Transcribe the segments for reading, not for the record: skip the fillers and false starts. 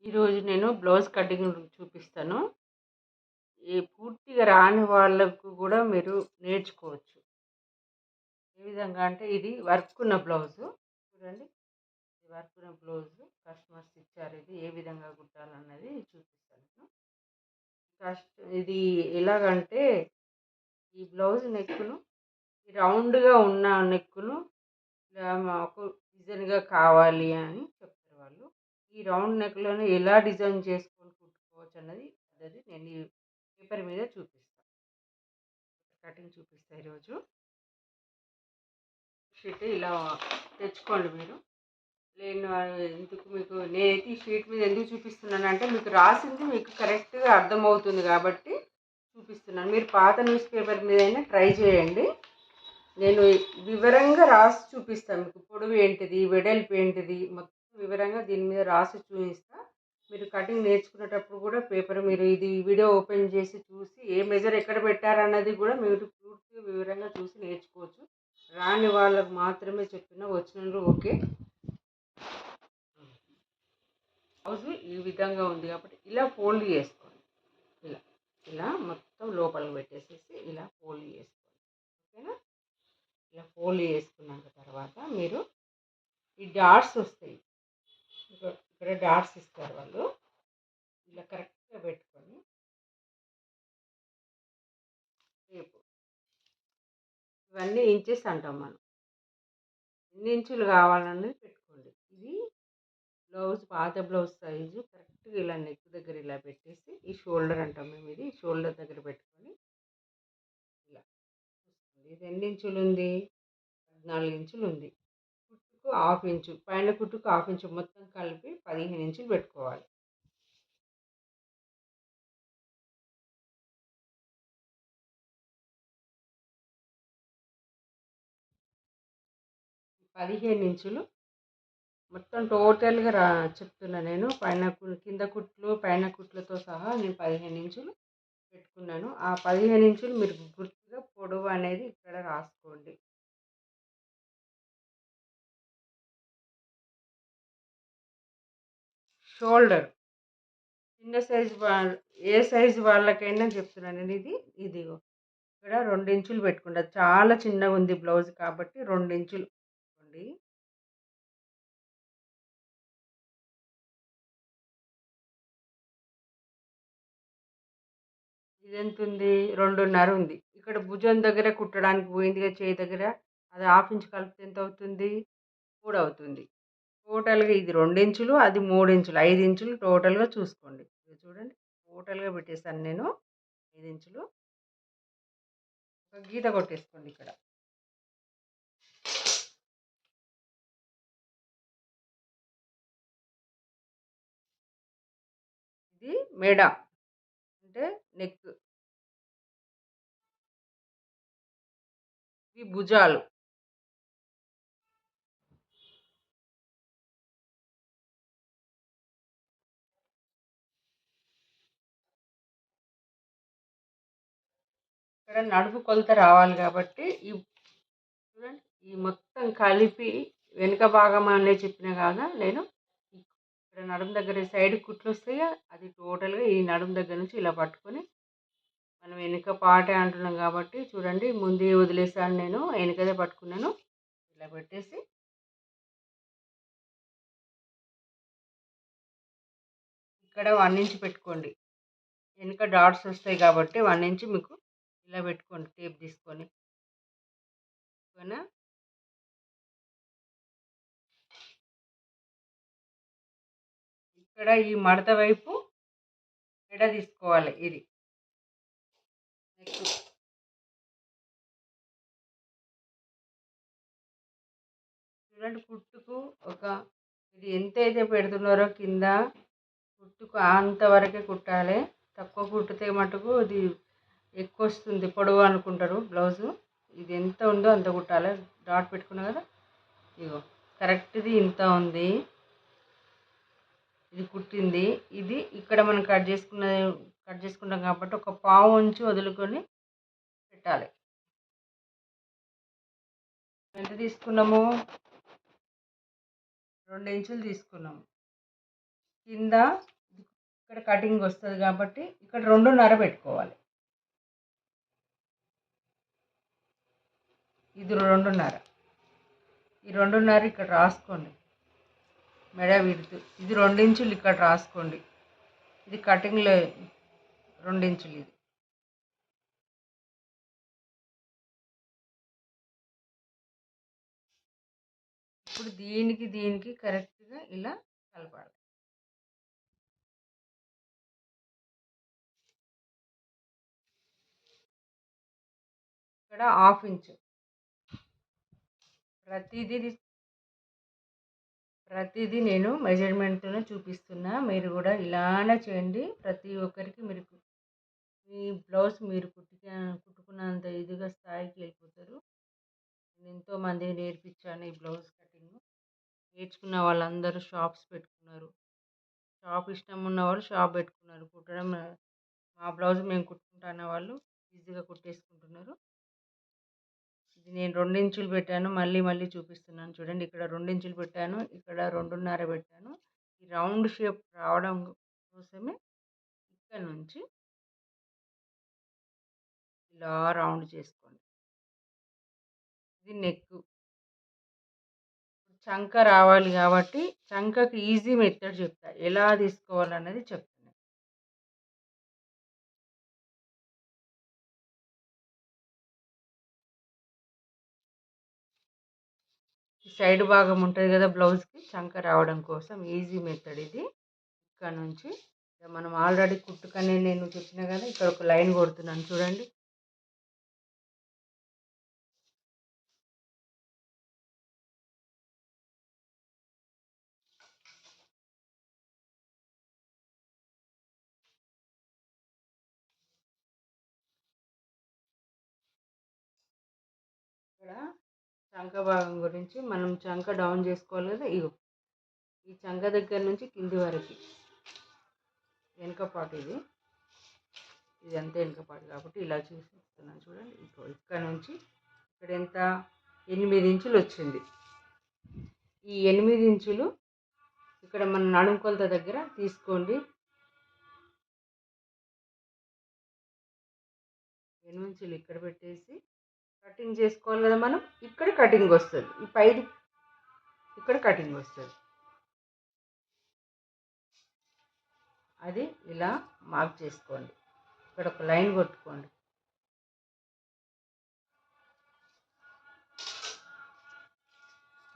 ఈరోజు నేను blouse cutting చూపిస్తాను. ఈ పూర్తిగా రాని వాళ్ళకు కూడా మీరు నేర్చుకోవచ్చు. ఏ విధంగా అంటే ఇది వర్క్ ఉన్న బ్లౌజు. చూడండి. ఇది వర్క్ ఉన్న బ్లౌజు. కస్టమర్స్ ఇచ్చారు. ఇది ఏ విధంగా కుట్టాలన్నది చూపిస్తాను. ఇది ఎలాగంటే ఈ బ్లౌజ్ నెక్కును రౌండ్‌గా ఉన్న నెక్కును మాకు డిజైన్‌గా కావాలి అని చెప్తారు వాళ్ళు. ఈ రౌండ్ నెక్‌లోనే ఎలా డిజైన్ చేసుకొని కుట్టుకోవచ్చు అన్నది నేను ఈ పేపర్ మీద చూపిస్తా. కటింగ్ చూపిస్తా ఈరోజు. షీట్ ఇలా తెచ్చుకోండి మీరు. నేను ఎందుకు మీకు నేనైతే ఈ షీట్ మీద ఎందుకు చూపిస్తున్నానంటే మీకు రాసింది మీకు కరెక్ట్‌గా అర్థమవుతుంది కాబట్టి చూపిస్తున్నాను. మీరు పాత న్యూస్ పేపర్ మీద అయినా ట్రై చేయండి. నేను వివరంగా రాసి చూపిస్తాను మీకు. పొడవు ఏంటిది, వెడల్పు ఏంటిది, మొత్తం వివరంగా దీని మీద రాసి చూపిస్తా. మీరు కటింగ్ నేర్చుకునేటప్పుడు కూడా పేపర్ మీరు ఇది వీడియో ఓపెన్ చేసి చూసి ఏ మెజర్ ఎక్కడ పెట్టారన్నది కూడా మీరు పూర్తిగా వివరంగా చూసి నేర్చుకోవచ్చు. రాని వాళ్ళకు మాత్రమే చెప్పిన, వచ్చిన ఓకే. బ్లౌజ్ ఈ విధంగా ఉంది కాబట్టి ఇలా ఫోల్డ్ చేసుకోండి. ఇలా ఇలా మొత్తం లోపలికి పెట్టేసేసి ఇలా ఫోల్డ్ చేసుకోండి. ఓకేనా? ఇలా ఫోల్డ్ చేసుకున్నాక తర్వాత మీరు ఈ డాట్స్ వస్తాయి. ఇక్కడ డాట్స్ ఇస్తారు వాళ్ళు. ఇలా కరెక్ట్గా పెట్టుకొని టేపు ఇవన్నీ ఇంచెస్ అంటాం మనం. ఎన్ని ఇంచులు కావాలన్నది పెట్టుకోండి. ఇది బ్లౌజ్ పాత బ్లౌజ్ సైజు కరెక్ట్గా ఇలా నెక్ దగ్గర ఇలా పెట్టేసి ఈ షోల్డర్ అంటాం మేము. ఇది షోల్డర్ దగ్గర పెట్టుకొని ఇలా చూసుకోండి. ఇది ఎన్ని ఇంచులు ఉంది? 14 ఇంచులు ఉంది. కుట్టుకు 1/2 ఇంచు, పైన కుట్టుకు 1/2 ఇంచు, మొత్తం కలిపి 15 ఇంచులు పెట్టుకోవాలి. పదిహేను ఇంచులు మొత్తం టోటల్గా చెప్తున్నా నేను. కింద కుట్లు పైన కుట్లతో సహా నేను 15 ఇంచులు పెట్టుకున్నాను. ఆ 15 ఇంచులు మీరు గుర్తుగా పొడవు అనేది ఇక్కడ రాసుకోండి. షోల్డర్ చిన్న సైజు ఏ సైజు వాళ్ళకైనా చెప్తున్నాను నేను. ఇదిగో ఇక్కడ 2 ఇంచులు పెట్టుకుంటా. చాలా చిన్నగా ఉంది బ్లౌజ్ కాబట్టి 2 ఇంచులు పెట్టుకోండి. ఇది ఎంత ఉంది? 2.5 ఉంది. ఇక్కడ భుజం దగ్గర కుట్టడానికి పోయిందిగా చేయి దగ్గర, అది 1/2 ఇంచు కలిపితే ఎంత అవుతుంది? 3 అవుతుంది. టోటల్‌గా ఇది 2 ఇంచులు, అది 3 ఇంచులు, 5 ఇంచులు టోటల్‌గా చూసుకోండి. ఇది చూడండి, టోటల్‌గా పెట్టేసాను నేను 5 ఇంచులు. ఒక గీత కొట్టేసుకోండి ఇక్కడ. ఇది మెడ అంటే నెక్. ఇవి భుజాలు. ఇక్కడ నడుము కొలత రావాలి కాబట్టి చూడండి, ఈ మొత్తం కలిపి వెనుక భాగం అనే చెప్పిన కదా నేను. ఇక్కడ నడుము దగ్గర సైడ్ కుట్లు వస్తాయి. అది టోటల్గా ఈ నడుము దగ్గర నుంచి ఇలా పట్టుకొని, మనం వెనుక పాటే అంటున్నాం కాబట్టి చూడండి, ముందే వదిలేసాను నేను, వెనుకదే పట్టుకున్నాను. ఇలా పెట్టేసి ఇక్కడ 1 ఇంచ్ పెట్టుకోండి. వెనుక డాట్స్ వస్తాయి కాబట్టి 1 ఇంచ్ మీకు ఇలా పెట్టుకోండి టేప్ తీసుకొని. ఓకేనా? ఇక్కడ ఈ మడత వైపు మెడ తీసుకోవాలి. ఇది నెక్. చూడండి, కుట్టుకు ఇది ఎంత అయితే పెడుతున్నారో కింద కుట్టుకు అంతవరకే కుట్టాలి. తక్కువ కుట్టితే మటుకు ఇది ఎక్కువ వస్తుంది, పొడవు అనుకుంటారు బ్లౌజు. ఇది ఎంత ఉందో అంత కుట్టాలి. డాట్ పెట్టుకున్నా కదా, ఇగో కరెక్ట్ది ఇంత ఉంది. ఇది కుట్టింది. ఇది ఇక్కడ మనం కట్ చేసుకుంటాం కాబట్టి ఒక 1/4 ఇంచు వదులుకొని పెట్టాలి. ఎంత తీసుకున్నాము? 2 ఇంచులు తీసుకున్నాము. కింద ఇక్కడ కటింగ్ వస్తుంది కాబట్టి ఇక్కడ 2.5 పెట్టుకోవాలి. ఇది 2.5. ఈ 2.5 ఇక్కడ రాసుకోండి. మెడ విడుతు ఇది 2 ఇంచులు ఇక్కడ రాసుకోండి. ఇది కటింగ్లో 2 ఇంచులు. ఇది ఇప్పుడు దీనికి కరెక్ట్గా ఇలా కలపాలి. ఇక్కడ 1/2 ఇంచు. ప్రతిదీ నేను మెజర్మెంట్ను చూపిస్తున్నా. మీరు కూడా ఇలానే చేయండి. ప్రతి ఒక్కరికి మీరు మీ బ్లౌజ్ మీరు కుట్టుకున్నంత ఇదిగా స్థాయికి వెళ్ళిపోతారు. నేను ఎంతోమందికి నేర్పించాను ఈ బ్లౌజ్ కటింగ్. నేర్చుకున్న వాళ్ళందరూ షాప్స్ పెట్టుకున్నారు. షాప్ ఇష్టం ఉన్న వాళ్ళు షాప్ పెట్టుకున్నారు. కుట్టడం మా బ్లౌజ్ మేము కుట్టుకుంటా అన్న వాళ్ళు ఈజీగా కుట్టేసుకుంటున్నారు. ఇది నేను 2 ఇంచులు పెట్టాను. మళ్ళీ చూపిస్తున్నాను చూడండి. ఇక్కడ 2 ఇంచులు పెట్టాను. ఇక్కడ 2.5 పెట్టాను. ఈ రౌండ్ షేప్ రావడం కోసమే ఇక్కడ నుంచి ఇలా రౌండ్ చేసుకోండి. ఇది నెక్. చంక రావాలి కాబట్టి చంకకి ఈజీ మెథడ్ చెప్తా. ఎలా తీసుకోవాలన్నది చెప్తాను. సైడ్ భాగం ఉంటుంది కదా బ్లౌజ్కి, చంక రావడం కోసం ఈజీ మెథడ్ ఇది. ఇక్కడ నుంచి మనం ఆల్రెడీ కుట్టుకనే నేను చెప్పిన కదా, ఇక్కడ ఒక లైన్ కొడుతున్నాను చూడండి. ఇక్కడ చంక భాగం గురించి మనం చంక డౌన్ చేసుకోవాలి కదా. ఈ చంక దగ్గర నుంచి కింది వరకు వెనకపాటు ఇది అంతే వెనకపాటు కాబట్టి ఇలా చూపిస్తున్నాను చూడండి. ఇక్కడ నుంచి ఇక్కడ ఎంత 8 ఇంచులు వచ్చింది. ఈ 8 ఇంచులు ఇక్కడ మన నడుము కొలత దగ్గర తీసుకోండి. 8 ఇంచులు ఇక్కడ పెట్టేసి కటింగ్ చేసుకోవాలి కదా మనం. ఇక్కడ కటింగ్ వస్తుంది. ఈ పైది ఇక్కడ కటింగ్ వస్తుంది. అది ఇలా మార్క్ చేసుకోండి. ఇక్కడ ఒక లైన్ కొట్టుకోండి.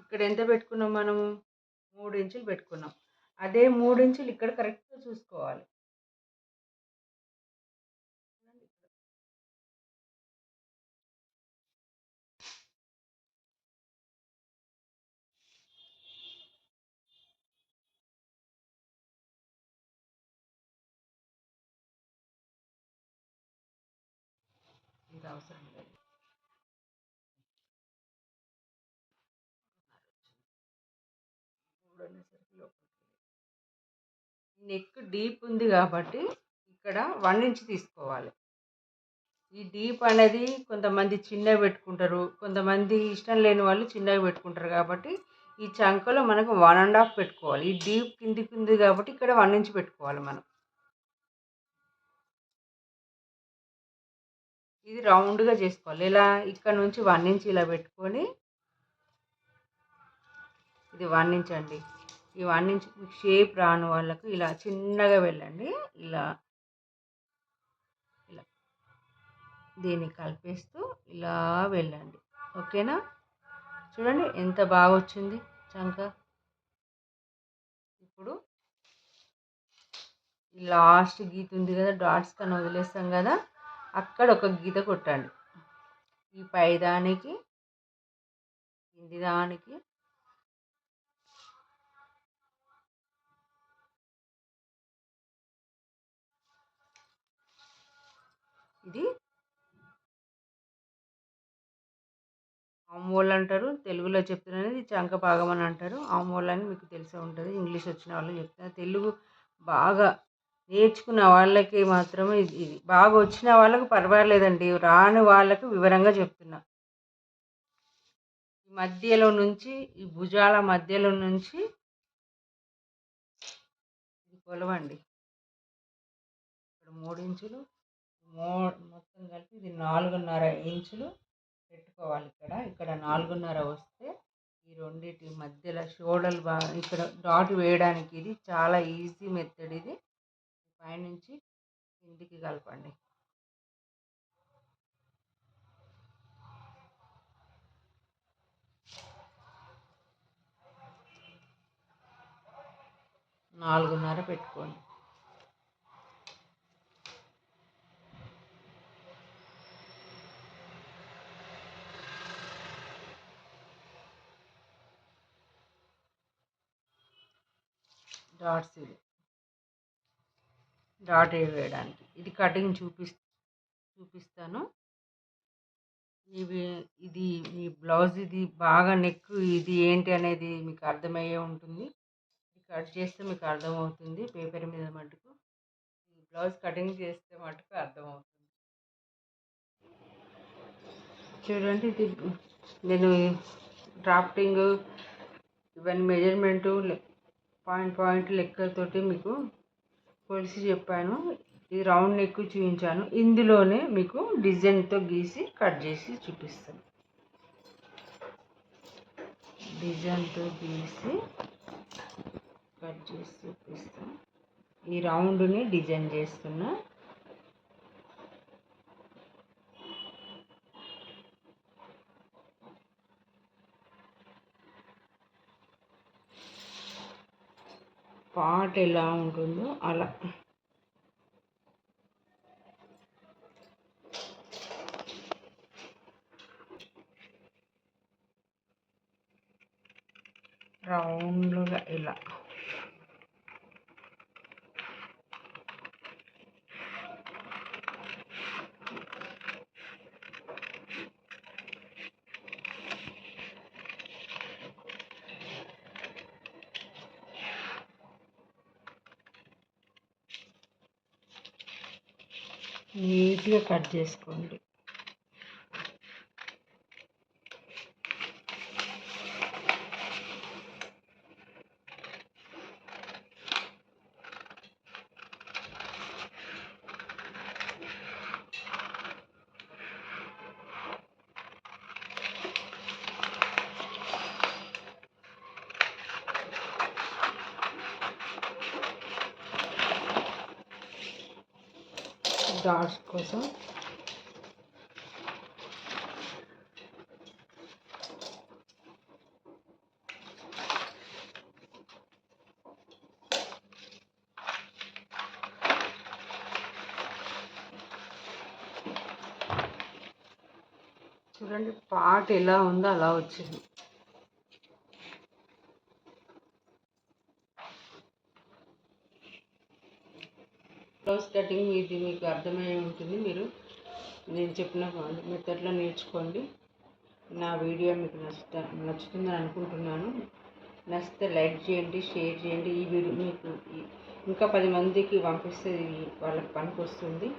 ఇక్కడ ఎంత పెట్టుకున్నాం మనము? 3 ఇంచులు పెట్టుకున్నాం. అదే 3 ఇంచులు ఇక్కడ కరెక్ట్గా చూసుకోవాలి. ఇంత అవసరం లేదు. నెక్ డీప్ ఉంది కాబట్టి ఇక్కడ 1 ఇంచ్ తీసుకోవాలి. ఈ డీప్ అనేది కొంతమంది చిన్నగా పెట్టుకుంటారు, కొంతమంది ఇష్టం లేని వాళ్ళు చిన్నగా పెట్టుకుంటారు. కాబట్టి ఈ చంకలో మనకు 1.5 పెట్టుకోవాలి. ఈ డీప్ కిందికి ఉంది కాబట్టి ఇక్కడ 1 ఇంచ్ పెట్టుకోవాలి మనం. ఇది రౌండ్గా చేసుకోవాలి. ఇలా ఇక్కడ నుంచి 1 ఇంచ్ ఇలా పెట్టుకొని, ఇది 1 ఇంచ్ అండి. ఈ 1 ఇంచ్ షేప్ రాని వాళ్ళకు ఇలా చిన్నగా వెళ్ళండి. ఇలా దీన్ని కలిపేస్తూ ఇలా వెళ్ళండి. ఓకేనా? చూడండి ఎంత బాగా వచ్చింది చంక. ఇప్పుడు ఈ లాస్ట్ గీత ఉంది కదా, డాట్స్ కన్నా వదిలేస్తాం కదా, అక్కడ ఒక గీత కొట్టండి. ఈ పైదానికి కింది దానికి ఇది ఆమ్హోల్ అంటారు. తెలుగులో చెప్తున్నాను, ఇది చంక భాగం అని అంటారు. ఆమ్హోల్ అని మీకు తెలిసే ఉంటుంది. ఇంగ్లీష్ వచ్చిన వాళ్ళు చెప్తున్నారు. తెలుగు బాగా నేర్చుకున్న వాళ్ళకి మాత్రమే ఇది బాగా వచ్చిన వాళ్ళకు పర్వాలేదండి. రాని వాళ్ళకు వివరంగా చెప్తున్నా. ఈ మధ్యలో నుంచి, ఈ భుజాల మధ్యలో నుంచి ఇది కొలవండి. 3 ఇంచులు, మొత్తం కలిపి ఇది 4.5 ఇంచులు పెట్టుకోవాలి. ఇక్కడ 4.5 వస్తే ఈ రెండింటి మధ్యలో షోల్డర్ ఇక్కడ డాట్ వేయడానికి ఇది చాలా ఈజీ మెథడ్. ఇది పైనుంచి కిందికి కలపండి. నాలుగున్నర పెట్టుకోండి. డాట్ వేయడానికి ఇది కటింగ్ చూపిస్తాను. ఇది ఈ బ్లౌజ్ ఇది బాగా నెక్ ఇది ఏంటి అనేది మీకు అర్థమయ్యే ఉంటుంది. కట్ చేస్తే మీకు అర్థమవుతుంది. పేపర్ మీద మటుకు ఈ బ్లౌజ్ కటింగ్ చేస్తే మటుకు అర్థమవుతుంది. చూడండి, ఇది నేను డ్రాఫ్టింగ్ ఇవన్నీ మెజర్మెంటు పాయింట్ లెక్కలతోటి మీకు కొలిసి చెప్పాను. ఇది రౌండ్ నెక్ చూపించాను. ఇందులోనే మీకు డిజైన్తో గీసి కట్ చేసి చూపిస్తాను. డిజైన్తో గీసి కట్ చేసి చూపిస్తాను. ఈ రౌండ్ని డిజైన్ చేస్తున్నా. పార్ట్ ఎలా ఉంటుందో అలా రౌండ్గా ఇలా నీట్గా కట్ చేసుకోండి. డాట్స్ కోసం చూడండి, పార్ట్ ఎలా ఉందో అలా వచ్చింది. బ్లౌజ్ కటింగ్ ఇది మీకు అర్థమయ్యే ఉంటుంది. నేను చెప్పిన మెథడ్లో నేర్చుకోండి. నా వీడియో మీకు నచ్చుతుందని అనుకుంటున్నాను. నచ్చితే లైక్ చేయండి, షేర్ చేయండి. ఈ వీడియో మీకు ఇంకా 10 మందికి పంపిస్తే వాళ్ళకి పనికి వస్తుంది.